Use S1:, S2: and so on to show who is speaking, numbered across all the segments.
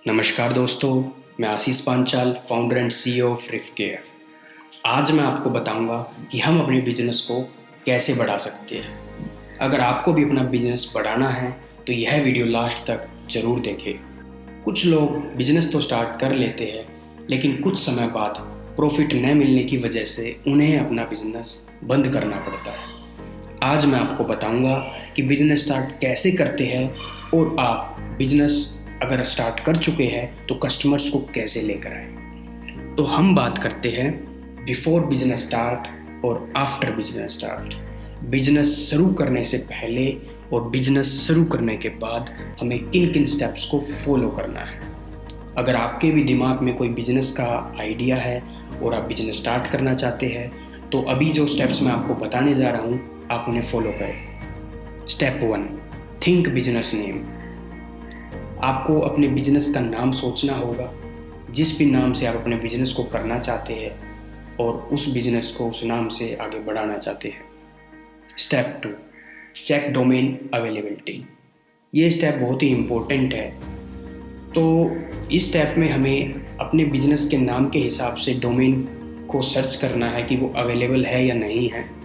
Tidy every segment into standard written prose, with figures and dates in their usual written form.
S1: नमस्कार दोस्तों, मैं Ashish Panchal, founder and CEO of Rif care. आज मैं आपको बताऊंगा कि हम अपने बिजनेस को कैसे बढ़ा सकते हैं। अगर आपको भी अपना बिजनेस बढ़ाना है तो यह वीडियो लास्ट तक ज़रूर देखें। कुछ लोग बिजनेस तो स्टार्ट कर लेते हैं, लेकिन कुछ समय बाद प्रॉफिट न मिलने की वजह से उन्हें अपना बिजनेस बंद करना पड़ता है। आज मैं आपको बताऊंगा कि बिजनेस स्टार्ट कैसे करते हैं और आप बिजनेस अगर स्टार्ट कर चुके हैं तो कस्टमर्स को कैसे लेकर आए। तो हम बात करते हैं बिफोर बिजनेस स्टार्ट और आफ्टर बिजनेस स्टार्ट। बिजनेस शुरू करने से पहले और बिजनेस शुरू करने के बाद हमें किन किन स्टेप्स को फॉलो करना है। अगर आपके भी दिमाग में कोई बिजनेस का आइडिया है और आप बिजनेस स्टार्ट करना चाहते हैं तो अभी जो स्टेप्स मैं आपको बताने जा रहा हूँ आप उन्हें फॉलो करें। Step 1, think business name. आपको अपने बिजनेस का नाम सोचना होगा, जिस भी नाम से आप अपने बिजनेस को करना चाहते हैं और उस बिजनेस को उस नाम से आगे बढ़ाना चाहते हैं। Step 2, check domain availability. ये स्टेप बहुत ही इम्पोर्टेंट है। तो इस स्टेप में हमें अपने बिजनेस के नाम के हिसाब से डोमेन को सर्च करना है कि वो अवेलेबल है या नहीं है।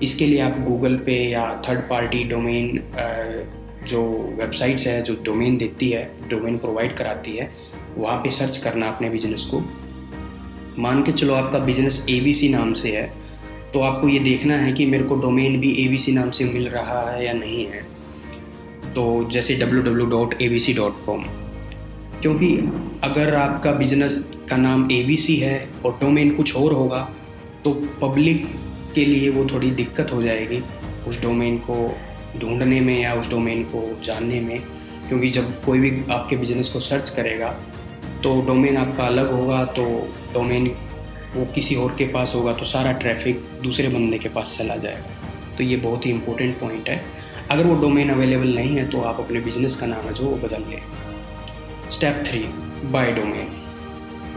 S1: इसके लिए आप गूगल पे या थर्ड पार्टी डोमेन जो वेबसाइट्स है जो डोमेन देती है, डोमेन प्रोवाइड कराती है, वहाँ पे सर्च करना अपने बिजनेस को। मान के चलो आपका बिजनेस ABC नाम से है तो आपको ये देखना है कि मेरे को डोमेन भी ABC नाम से मिल रहा है या नहीं है। तो जैसे www.abc.com, क्योंकि अगर आपका बिजनेस का नाम ABC है और डोमेन कुछ और होगा तो पब्लिक के लिए वो थोड़ी दिक्कत हो जाएगी उस डोमेन को ढूंढने में या उस डोमेन को जानने में। क्योंकि जब कोई भी आपके बिजनेस को सर्च करेगा तो डोमेन आपका अलग होगा, तो डोमेन वो किसी और के पास होगा तो सारा ट्रैफिक दूसरे बंदे के पास चला जाएगा। तो ये बहुत ही इंपॉर्टेंट पॉइंट है। अगर वो डोमेन अवेलेबल नहीं है तो आप अपने बिजनेस का नाम है जो वो बदल लें। Step 3, buy domain.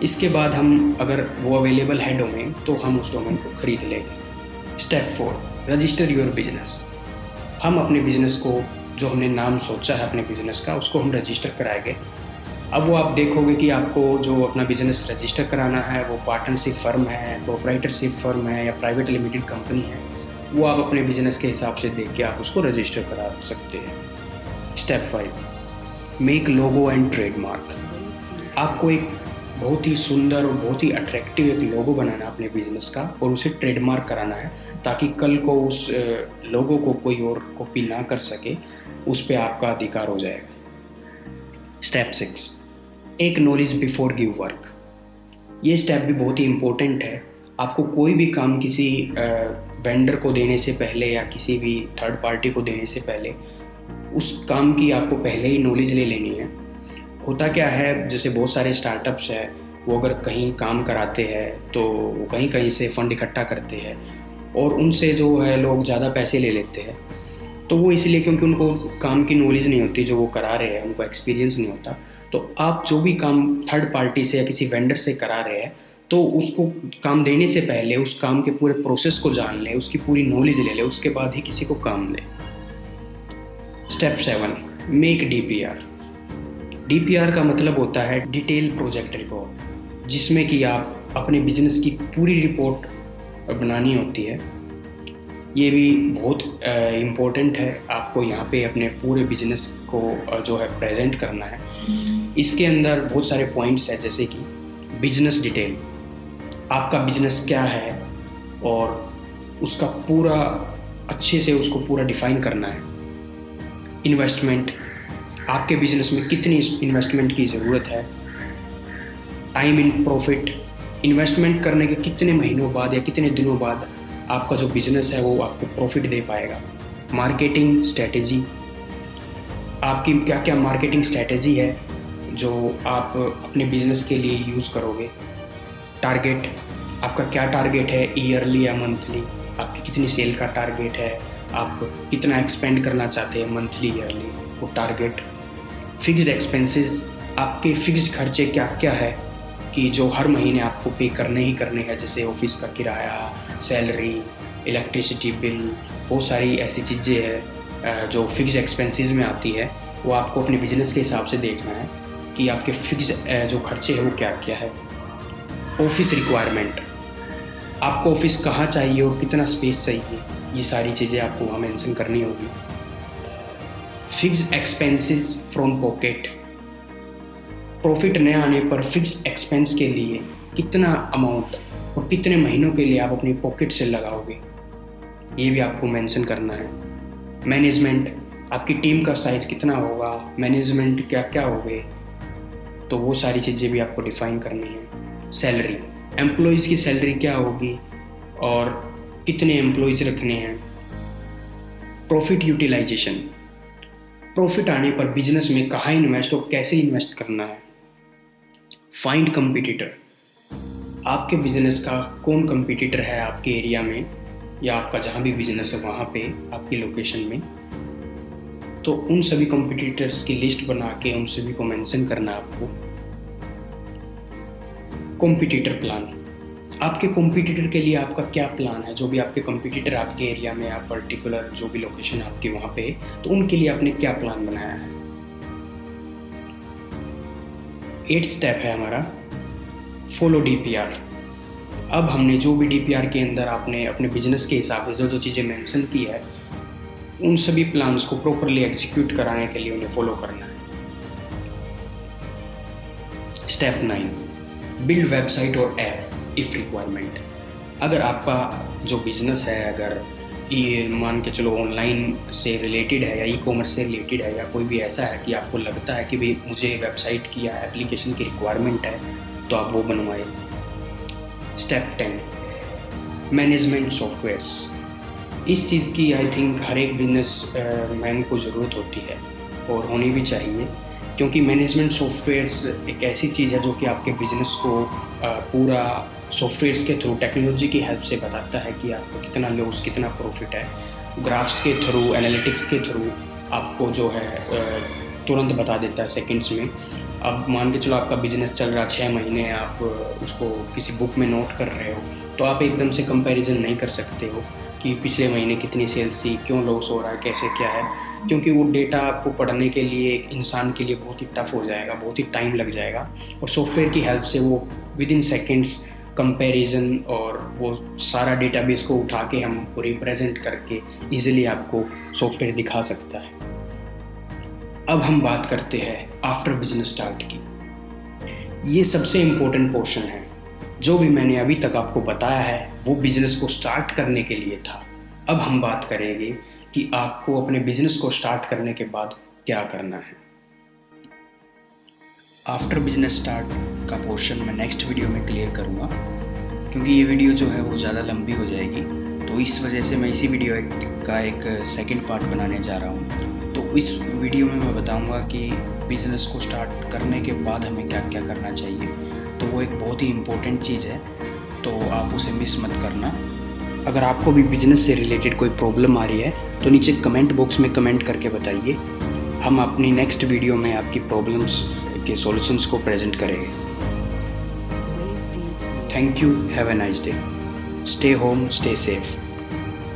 S1: इसके बाद हम अगर वो अवेलेबल है डोमेन तो हम उस डोमेन को खरीद लेंगे। Step 4, register your business. हम अपने बिजनेस को जो हमने नाम सोचा है अपने बिजनेस का उसको हम रजिस्टर कराएंगे। अब वो आप देखोगे कि आपको जो अपना बिजनेस रजिस्टर कराना है वो पार्टनरशिप फर्म है, प्रोप्राइटरशिप फर्म है या प्राइवेट लिमिटेड कंपनी है, वो आप अपने बिजनेस के हिसाब से देख के आप उसको रजिस्टर करा सकते हैं। Step 5, make logo and trademark. आपको एक बहुत ही सुंदर और बहुत ही अट्रैक्टिव एक लोगो बनाना है अपने बिजनेस का और उसे ट्रेडमार्क कराना है ताकि कल को उस लोगो को कोई और कॉपी ना कर सके, उस पे आपका अधिकार हो जाएगा। Step 6, take knowledge before give work. ये स्टेप भी बहुत ही इम्पोर्टेंट है। आपको कोई भी काम किसी वेंडर को देने से पहले या किसी भी थर्ड पार्टी को देने से पहले उस काम की आपको पहले ही नॉलेज ले लेनी है। होता क्या है, जैसे बहुत सारे स्टार्टअप्स है, वो अगर कहीं काम कराते हैं तो वो कहीं कहीं से फंड इकट्ठा करते हैं और उनसे जो है लोग ज़्यादा पैसे ले लेते हैं। तो वो इसलिए क्योंकि उनको काम की नॉलेज नहीं होती जो वो करा रहे हैं, उनको एक्सपीरियंस नहीं होता। तो आप जो भी काम थर्ड पार्टी से या किसी वेंडर से करा रहे हैं तो उसको काम देने से पहले उस काम के पूरे प्रोसेस को जान ले, उसकी पूरी नॉलेज ले ले, उसके बाद ही किसी को काम दे। Step 7, make DPR। DPR का मतलब होता है डिटेल प्रोजेक्ट रिपोर्ट, जिसमें कि आप अपने बिजनेस की पूरी रिपोर्ट बनानी होती है। ये भी बहुत इम्पोर्टेंट है। आपको यहाँ पे अपने पूरे बिजनेस को जो है प्रेजेंट करना है। इसके अंदर बहुत सारे पॉइंट्स हैं, जैसे कि बिजनेस डिटेल, आपका बिजनेस क्या है और उसका पूरा अच्छे से उसको पूरा डिफाइन करना है। इन्वेस्टमेंट, आपके बिजनेस में कितनी इन्वेस्टमेंट की ज़रूरत है। टाइम इन प्रॉफिट, इन्वेस्टमेंट करने के कितने महीनों बाद या कितने दिनों बाद आपका जो बिजनेस है वो आपको प्रॉफिट दे पाएगा। मार्केटिंग स्ट्रेटेजी, आपकी क्या क्या मार्केटिंग स्ट्रेटेजी है जो आप अपने बिजनेस के लिए यूज़ करोगे। टारगेट, आपका क्या टारगेट है, ईयरली या मंथली, आपकी कितनी सेल का टारगेट है, आप कितना एक्सपेंड करना चाहते हैं मंथली ईयरली, वो टारगेट। फिक्स्ड एक्सपेंसेस, आपके फिक्स्ड खर्चे क्या क्या है कि जो हर महीने आपको पे करने ही करने हैं, जैसे ऑफिस का किराया, सैलरी, इलेक्ट्रिसिटी बिल, बहुत सारी ऐसी चीज़ें हैं जो फिक्स एक्सपेंसेस में आती है वो आपको अपने बिजनेस के हिसाब से देखना है कि आपके फिक्स जो खर्चे हैं वो क्या क्या है। ऑफिस रिक्वायरमेंट, आपको ऑफिस कहाँ चाहिए और कितना स्पेस चाहिए, ये सारी चीज़ें आपको वहाँ मेंशन करनी होगी। Fix expenses from pocket, profit न आने पर फिक्स एक्सपेंस के लिए कितना अमाउंट और कितने महीनों के लिए आप अपनी पॉकेट से लगाओगे, ये भी आपको मेंशन करना है। मैनेजमेंट, आपकी टीम का साइज़ कितना होगा, मैनेजमेंट क्या क्या होंगे, तो वो सारी चीज़ें भी आपको डिफ़ाइन करनी है। सैलरी, एम्प्लॉइज़ की सैलरी क्या होगी और कितने एम्प्लॉइज़ रखने हैं। प्रॉफिट यूटिलाइजेशन, प्रॉफिट आने पर बिजनेस में कहाँ इन्वेस्ट और कैसे इन्वेस्ट करना है। फाइंड कंपटीटर, आपके बिजनेस का कौन कंपटीटर है आपके एरिया में या आपका जहाँ भी बिजनेस है वहाँ पे आपकी लोकेशन में, तो उन सभी कंपटीटर्स की लिस्ट बना के उन सभी को मेंशन करना है आपको। कॉम्पिटिटर प्लान, आपके कॉम्पिटिटर के लिए आपका क्या प्लान है, जो भी आपके कॉम्पिटिटर आपके एरिया में या पर्टिकुलर जो भी लोकेशन आपकी वहाँ पे, तो उनके लिए आपने क्या प्लान बनाया है। 8th स्टेप है हमारा फॉलो DPR। अब हमने जो भी DPR के अंदर आपने अपने बिजनेस के हिसाब से जो चीज़ें मेंशन की है उन सभी प्लान्स को प्रॉपरली एग्जीक्यूट कराने के लिए उन्हें फॉलो करना है। स्टेप 9, बिल्ड वेबसाइट और ऐप इफ़ रिक्वायरमेंट। अगर आपका जो बिजनेस है अगर ये मान के चलो ऑनलाइन से रिलेटेड है या ई-कॉमर्स से रिलेटेड है या कोई भी ऐसा है कि आपको लगता है कि भाई मुझे वेबसाइट की या एप्लीकेशन की रिक्वायरमेंट है, तो आप वो बनवाएं। Step 10, management softwares. इस चीज़ की आई थिंक हर एक बिजनेस मैन को ज़रूरत होती है और होनी भी चाहिए, क्योंकि मैनेजमेंट सॉफ्टवेयर्स एक ऐसी चीज़ है जो कि आपके बिजनेस को पूरा सॉफ्टवेयर्स के थ्रू टेक्नोलॉजी की हेल्प से बताता है कि आपको कितना लॉस कितना प्रॉफिट है। ग्राफ्स के थ्रू, एनालिटिक्स के थ्रू आपको जो है तुरंत बता देता है सेकंड्स में। अब मान के चलो आपका बिजनेस चल रहा 6 महीने, आप उसको किसी बुक में नोट कर रहे हो, तो आप एकदम से कंपैरिजन नहीं कर सकते हो कि पिछले महीने कितनी सेल्स थी, क्यों लॉस हो रहा है, कैसे क्या है, क्योंकि वो डेटा आपको पढ़ने के लिए एक इंसान के लिए बहुत ही टफ हो जाएगा, बहुत ही टाइम लग जाएगा। और सॉफ्टवेयर की हेल्प से वो विद इन सेकेंड्स कंपैरिजन और वो सारा डेटाबेस को उठा के हम रिप्रेजेंट करके इजीली आपको सॉफ्टवेयर दिखा सकता है। अब हम बात करते हैं आफ्टर बिजनेस स्टार्ट की। ये सबसे इम्पोर्टेंट पोर्शन है। जो भी मैंने अभी तक आपको बताया है वो बिजनेस को स्टार्ट करने के लिए था। अब हम बात करेंगे कि आपको अपने बिजनेस को स्टार्ट करने के बाद क्या करना है। आफ्टर बिजनेस स्टार्ट का पोर्शन मैं नेक्स्ट वीडियो में क्लियर करूँगा, क्योंकि ये वीडियो जो है वो ज़्यादा लंबी हो जाएगी, तो इस वजह से मैं इसी वीडियो का एक सेकंड पार्ट बनाने जा रहा हूँ। तो इस वीडियो में मैं बताऊँगा कि बिज़नेस को स्टार्ट करने के बाद हमें क्या क्या करना चाहिए, तो वो एक बहुत ही इम्पोर्टेंट चीज़ है, तो आप उसे मिस मत करना। अगर आपको भी बिजनेस से रिलेटेड कोई प्रॉब्लम आ रही है तो नीचे कमेंट बॉक्स में कमेंट करके बताइए। हम अपनी नेक्स्ट वीडियो में आपकी प्रॉब्लम्स के सॉल्यूशंस को प्रेजेंट करेंगे। Thank you, have a nice day, stay home, stay safe.